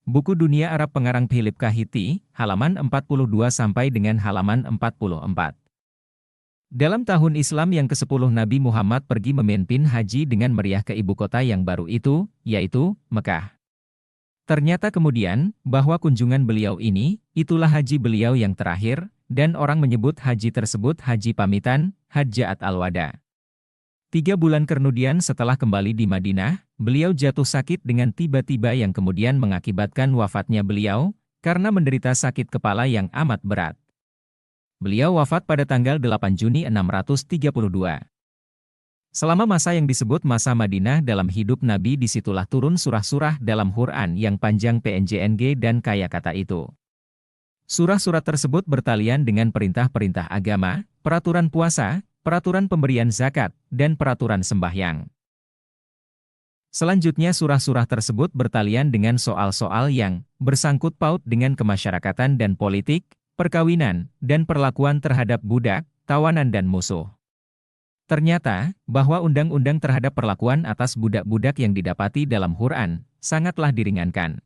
Buku Dunia Arab pengarang Philip Kahiti, halaman 42 sampai dengan halaman 44. Dalam tahun Islam yang ke-10 Nabi Muhammad pergi memimpin haji dengan meriah ke ibu kota yang baru itu, yaitu Mekah. Ternyata kemudian, bahwa kunjungan beliau ini, itulah haji beliau yang terakhir, dan orang menyebut haji tersebut haji pamitan, Hajjat al-Wada. 3 bulan kemudian setelah kembali di Madinah, beliau jatuh sakit dengan tiba-tiba yang kemudian mengakibatkan wafatnya beliau, karena menderita sakit kepala yang amat berat. Beliau wafat pada tanggal 8 Juni 632. Selama masa yang disebut masa Madinah dalam hidup Nabi, disitulah turun surah-surah dalam Quran yang panjang PNJNG dan kaya kata itu. Surah-surah tersebut bertalian dengan perintah-perintah agama, peraturan puasa, peraturan pemberian zakat, dan peraturan sembahyang. Selanjutnya surah-surah tersebut bertalian dengan soal-soal yang bersangkut paut dengan kemasyarakatan dan politik, perkawinan, dan perlakuan terhadap budak, tawanan dan musuh. Ternyata, bahwa undang-undang terhadap perlakuan atas budak-budak yang didapati dalam Quran, sangatlah diringankan.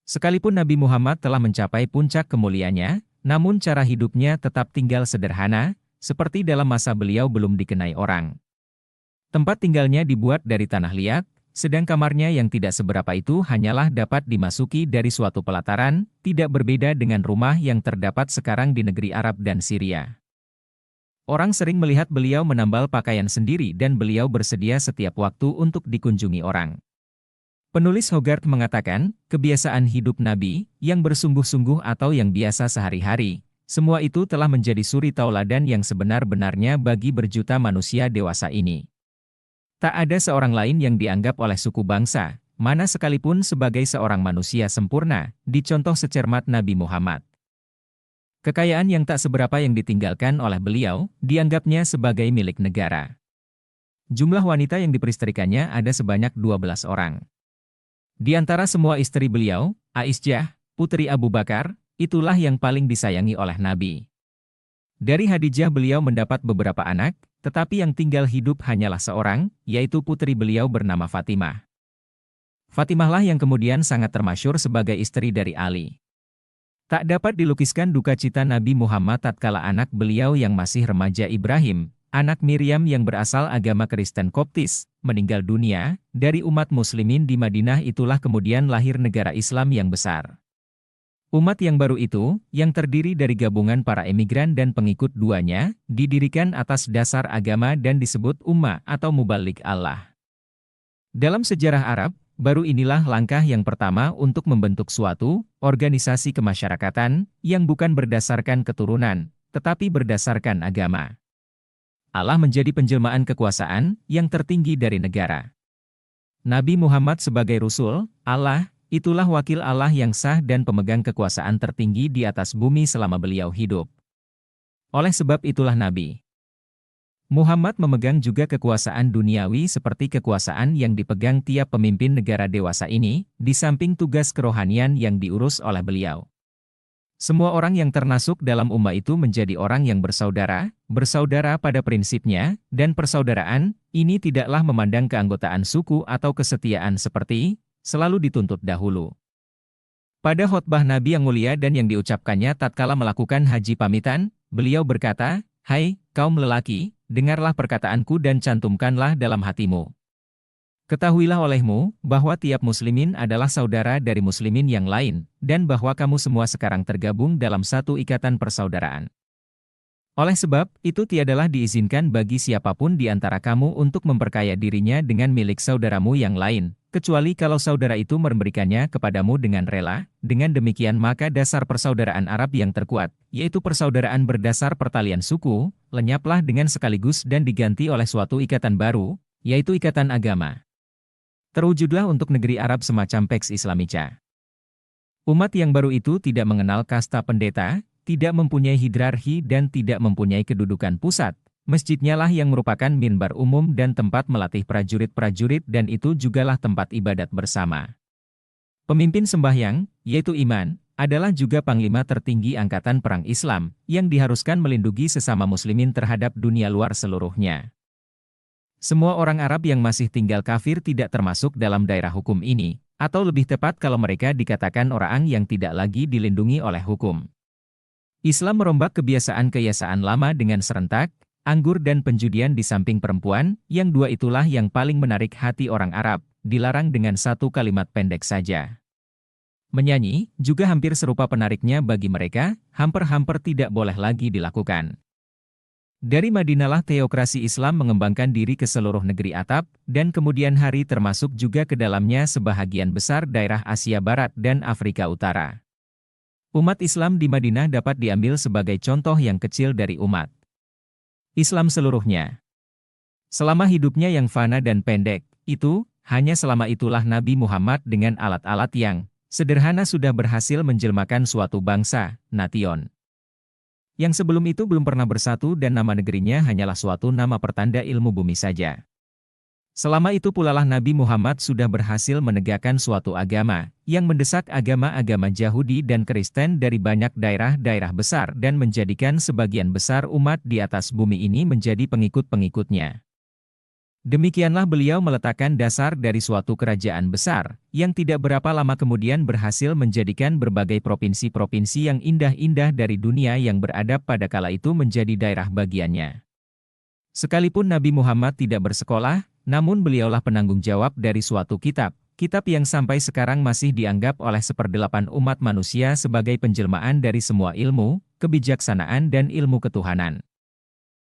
Sekalipun Nabi Muhammad telah mencapai puncak kemuliaannya, namun cara hidupnya tetap tinggal sederhana, seperti dalam masa beliau belum dikenai orang. Tempat tinggalnya dibuat dari tanah liat, sedang kamarnya yang tidak seberapa itu hanyalah dapat dimasuki dari suatu pelataran, tidak berbeda dengan rumah yang terdapat sekarang di negeri Arab dan Syria. Orang sering melihat beliau menambal pakaian sendiri dan beliau bersedia setiap waktu untuk dikunjungi orang. Penulis Hogarth mengatakan, kebiasaan hidup Nabi, yang bersungguh-sungguh atau yang biasa sehari-hari, semua itu telah menjadi suri tauladan yang sebenar-benarnya bagi berjuta manusia dewasa ini. Tak ada seorang lain yang dianggap oleh suku bangsa, mana sekalipun sebagai seorang manusia sempurna, dicontoh secermat Nabi Muhammad. Kekayaan yang tak seberapa yang ditinggalkan oleh beliau, dianggapnya sebagai milik negara. Jumlah wanita yang diperistrikannya ada sebanyak 12 orang. Di antara semua istri beliau, Aisyah, putri Abu Bakar, itulah yang paling disayangi oleh Nabi. Dari Khadijah beliau mendapat beberapa anak, tetapi yang tinggal hidup hanyalah seorang, yaitu putri beliau bernama Fatimah. Fatimahlah yang kemudian sangat termasyhur sebagai istri dari Ali. Tak dapat dilukiskan duka cita Nabi Muhammad tatkala anak beliau yang masih remaja Ibrahim, anak Miriam yang berasal agama Kristen Koptis, meninggal dunia. Dari umat muslimin di Madinah itulah kemudian lahir negara Islam yang besar. Umat yang baru itu, yang terdiri dari gabungan para emigran dan pengikut duanya, didirikan atas dasar agama dan disebut ummah atau mubalik Allah. Dalam sejarah Arab, baru inilah langkah yang pertama untuk membentuk suatu organisasi kemasyarakatan yang bukan berdasarkan keturunan, tetapi berdasarkan agama. Allah menjadi penjelmaan kekuasaan yang tertinggi dari negara. Nabi Muhammad sebagai Rasul Allah, itulah wakil Allah yang sah dan pemegang kekuasaan tertinggi di atas bumi selama beliau hidup. Oleh sebab itulah Nabi Muhammad memegang juga kekuasaan duniawi seperti kekuasaan yang dipegang tiap pemimpin negara dewasa ini, di samping tugas kerohanian yang diurus oleh beliau. Semua orang yang termasuk dalam ummah itu menjadi orang yang bersaudara pada prinsipnya, dan persaudaraan ini tidaklah memandang keanggotaan suku atau kesetiaan seperti selalu dituntut dahulu. Pada khotbah Nabi yang mulia dan yang diucapkannya tatkala melakukan haji pamitan, beliau berkata, "Hai, kaum lelaki, dengarlah perkataanku dan cantumkanlah dalam hatimu. Ketahuilah olehmu, bahwa tiap muslimin adalah saudara dari muslimin yang lain, dan bahwa kamu semua sekarang tergabung dalam satu ikatan persaudaraan. Oleh sebab, itu tiadalah diizinkan bagi siapapun di antara kamu untuk memperkaya dirinya dengan milik saudaramu yang lain, kecuali kalau saudara itu memberikannya kepadamu dengan rela. Dengan demikian maka dasar persaudaraan Arab yang terkuat, yaitu persaudaraan berdasar pertalian suku, lenyaplah dengan sekaligus dan diganti oleh suatu ikatan baru, yaitu ikatan agama. Terwujudlah untuk negeri Arab semacam Pax Islamica. Umat yang baru itu tidak mengenal kasta pendeta, tidak mempunyai hierarki dan tidak mempunyai kedudukan pusat. Masjidnya lah yang merupakan minbar umum dan tempat melatih prajurit-prajurit dan itu jugalah tempat ibadat bersama. Pemimpin sembahyang, yaitu iman, adalah juga panglima tertinggi angkatan perang Islam, yang diharuskan melindungi sesama muslimin terhadap dunia luar seluruhnya. Semua orang Arab yang masih tinggal kafir tidak termasuk dalam daerah hukum ini, Atau lebih tepat kalau mereka dikatakan orang yang tidak lagi dilindungi oleh hukum. Islam merombak kebiasaan-kebiasaan lama dengan serentak, anggur dan penjudian di samping perempuan, yang dua itulah yang paling menarik hati orang Arab, dilarang dengan satu kalimat pendek saja. Menyanyi, juga hampir serupa penariknya bagi mereka, hampir-hampir tidak boleh lagi dilakukan. Dari Madinahlah teokrasi Islam mengembangkan diri ke seluruh negeri Arab, dan kemudian hari termasuk juga ke dalamnya sebahagian besar daerah Asia Barat dan Afrika Utara. Umat Islam di Madinah dapat diambil sebagai contoh yang kecil dari umat Islam seluruhnya. Selama hidupnya yang fana dan pendek, hanya selama itulah Nabi Muhammad dengan alat-alat yang sederhana sudah berhasil menjelmakan suatu bangsa, nation. Yang sebelum itu belum pernah bersatu dan nama negerinya hanyalah suatu nama pertanda ilmu bumi saja. Selama itu pula lah Nabi Muhammad sudah berhasil menegakkan suatu agama, yang mendesak agama-agama Yahudi dan Kristen dari banyak daerah-daerah besar dan menjadikan sebagian besar umat di atas bumi ini menjadi pengikut-pengikutnya. Demikianlah beliau meletakkan dasar dari suatu kerajaan besar, yang tidak berapa lama kemudian berhasil menjadikan berbagai provinsi-provinsi yang indah-indah dari dunia yang beradab pada kala itu menjadi daerah bagiannya. Sekalipun Nabi Muhammad tidak bersekolah, namun beliaulah penanggung jawab dari suatu kitab yang sampai sekarang masih dianggap oleh 1/8 umat manusia sebagai penjelmaan dari semua ilmu, kebijaksanaan dan ilmu ketuhanan.